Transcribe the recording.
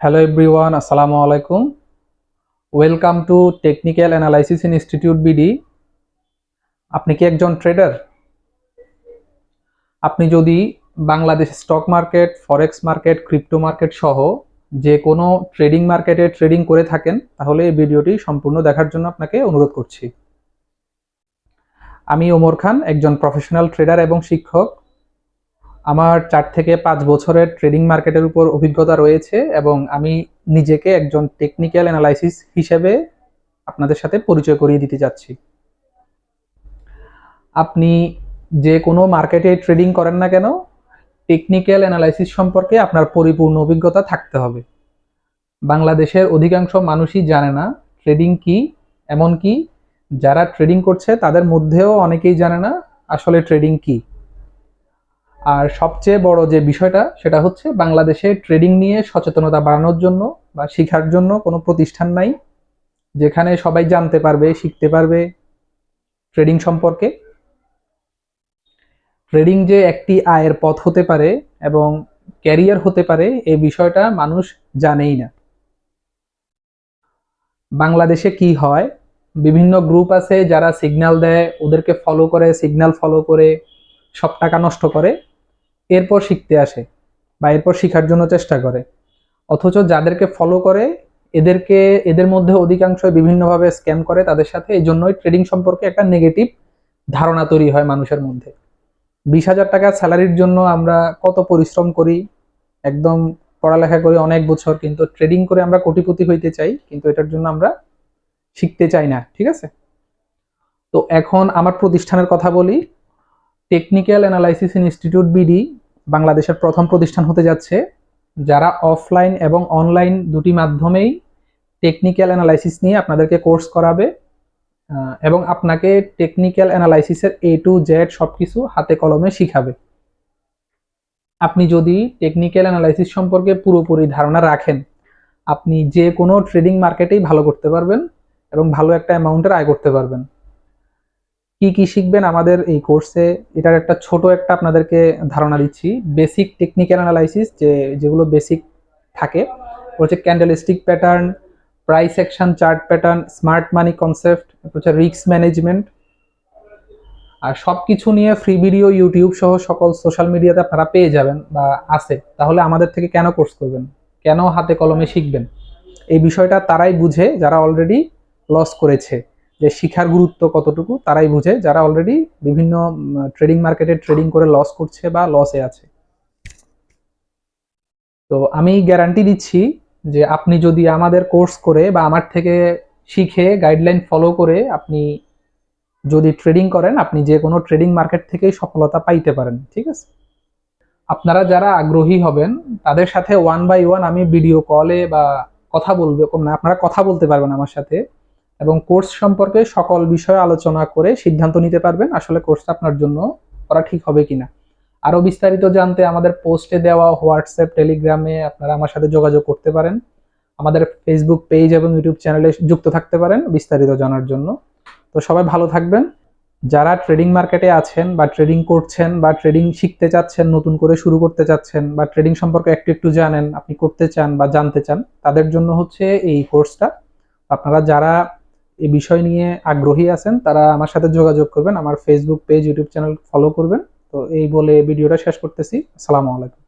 Hello everyone, আসসালামু আলাইকুম। Welcome to technical analysis institute BD. আপনি কি একজন ট্রেডার? আপনি যদি বাংলাদেশ স্টক মার্কেট, ফরেক্স মার্কেট, ক্রিপ্টো মার্কেট সহ যে কোনো ট্রেডিং মার্কেটে ট্রেডিং করে থাকেন, তাহলে এই ভিডিওটি সম্পূর্ণ দেখার জন্য আপনাকে অনুরোধ করছি। আমি ওমর খান, একজন প্রফেশনাল ট্রেডার এবং শিক্ষক। আমার 4 থেকে 5 বছরের ট্রেডিং মার্কেটের উপর অভিজ্ঞতা রয়েছে এবং আমি নিজেকে একজন টেকনিক্যাল অ্যানালাইসিস হিসেবে আপনাদের সাথে পরিচয় করিয়ে দিতে যাচ্ছি। আপনি যে কোনো মার্কেটে ট্রেডিং করেন না কেন, টেকনিক্যাল অ্যানালাইসিস সম্পর্কে আপনার পরিপূর্ণ অভিজ্ঞতা থাকতে হবে। বাংলাদেশের অধিকাংশ মানুষই জানে না ট্রেডিং কি, এমনকি যারা ট্রেডিং করছে তাদের মধ্যেও অনেকেই জানে না আসলে ট্রেডিং কি। আর সবচেয়ে বড় যে বিষয়টা সেটা হচ্ছে বাংলাদেশে ট্রেডিং নিয়ে সচেতনতা বাড়ানোর জন্য বা শেখার জন্য কোনো প্রতিষ্ঠান নাই যেখানে সবাই জানতে পারবে, শিখতে পারবে ট্রেডিং সম্পর্কে। ট্রেডিং যে একটি আয়ের পথ হতে পারে এবং ক্যারিয়ার হতে পারে, এই বিষয়টা মানুষ জানেই না। বাংলাদেশে কি হয়, বিভিন্ন গ্রুপ আছে যারা সিগন্যাল দেয়, ওদেরকে ফলো করে, সিগন্যাল ফলো করে সব টাকা নষ্ট করে, এরপর শিখতে আসে বা এরপর শেখার জন্য চেষ্টা করে। অথচ যাদেরকে ফলো করে এদের মধ্যে অধিকাংশ বিভিন্নভাবে স্ক্যাম করে তাদের সাথে। এই জন্যই ট্রেডিং সম্পর্কে একটা নেগেটিভ ধারণা তৈরি হয় মানুষের মধ্যে। 20,000 টাকা স্যালারির জন্য আমরা কত পরিশ্রম করি, একদম পড়ালেখা করি অনেক বছর, কিন্তু ট্রেডিং করে আমরা কোটিপতি হইতে চাই, কিন্তু এটার জন্য আমরা শিখতে চাই না। ঠিক আছে? তো এখন আমার প্রতিষ্ঠানের কথা বলি। টেকনিক্যাল অ্যানালাইসিস ইনস্টিটিউট বিডি বাংলাদেশের প্রথম প্রতিষ্ঠান হতে যাচ্ছে যারা অফলাইন এবং অনলাইন দুটি মাধ্যমেই টেকনিক্যাল অ্যানালাইসিস নিয়ে আপনাদেরকে কোর্স করাবে এবং আপনাকে টেকনিক্যাল অ্যানালাইসিসের A to Z সবকিছু হাতে কলমে শিখাবে। আপনি যদি টেকনিক্যাল অ্যানালাইসিস সম্পর্কে পুরোপুরি ধারণা রাখেন, আপনি যে কোনো ট্রেডিং মার্কেটেই ভালো করতে পারবেন এবং ভালো একটা অ্যামাউন্টের আয় করতে পারবেন। কি কি শিখবেন আমাদের এই কোর্সে, এটার একটা ছোট একটা আপনাদেরকে ধারণা দিচ্ছি। বেসিক টেকনিক্যাল অ্যানালাইসিস, যেগুলো বেসিক থাকে হচ্ছে candlestick pattern, price action chart pattern, smart মানি কনসেপ্ট, হচ্ছে রিস্ক ম্যানেজমেন্ট। আর সবকিছু নিয়ে ফ্রি ভিডিও ইউটিউব সহ সকল সোশ্যাল মিডিয়াতে আপনারা পেয়ে যাবেন বা আছে। তাহলে আমাদের থেকে কেন কোর্স করবেন, কেন হাতে কলমে শিখবেন? এই বিষয়টা তারাই বুঝে যারা অলরেডি লস করেছে, যে শিখার গুরুত্ব কতটুকু তারাই বুঝে যারা অলরেডি বিভিন্ন ট্রেডিং মার্কেটে ট্রেডিং করে লস করছে বা লসে আছে। তো আমি গ্যারান্টি দিচ্ছি যে আপনি যদি আমাদের কোর্স করে বা আমার থেকে শিখে গাইডলাইন ফলো করে আপনি যদি ট্রেডিং করেন, আপনি যে কোনো ট্রেডিং মার্কেট থেকেই সফলতা পাইতে পারেন। ঠিক আছে? আপনারা যারা আগ্রহী হবেন তাদের সাথে ওয়ান বাই ওয়ান আমি ভিডিও কলে বা কথা বলবো, আপনারা কথা বলতে পারবেন আমার সাথে এবং কোর্স সম্পর্কে সকল বিষয়ে আলোচনা করে সিদ্ধান্ত নিতে পারবেন আসলে কোর্সটা আপনার জন্য করা ঠিক হবে কিনা। আরো বিস্তারিত জানতে আমাদের পোস্টে দেওয়া হোয়াটসঅ্যাপ, টেলিগ্রামে আপনারা আমার সাথে যোগাযোগ করতে পারেন। আমাদের ফেসবুক পেজ এবং ইউটিউব চ্যানেলে যুক্ত থাকতে পারেন বিস্তারিত জানার জন্য। তো সবাই ভালো থাকবেন। যারা ট্রেডিং মার্কেটে আছেন বা ট্রেডিং করছেন বা ট্রেডিং শিখতে চাচ্ছেন, নতুন করে শুরু করতে চাচ্ছেন বা ট্রেডিং সম্পর্কে একটু একটু জানেন, আপনি করতে চান বা জানতে চান, তাদের জন্য হচ্ছে এই কোর্সটা। আপনারা যারা এই বিষয় নিয়ে আগ্রহী আছেন তারা আমার সাথে যোগাযোগ করবেন, আমার Facebook page, YouTube channel follow করবেন। তো এই বলে ভিডিওটা শেষ করতেছি। আসসালামু আলাইকুম।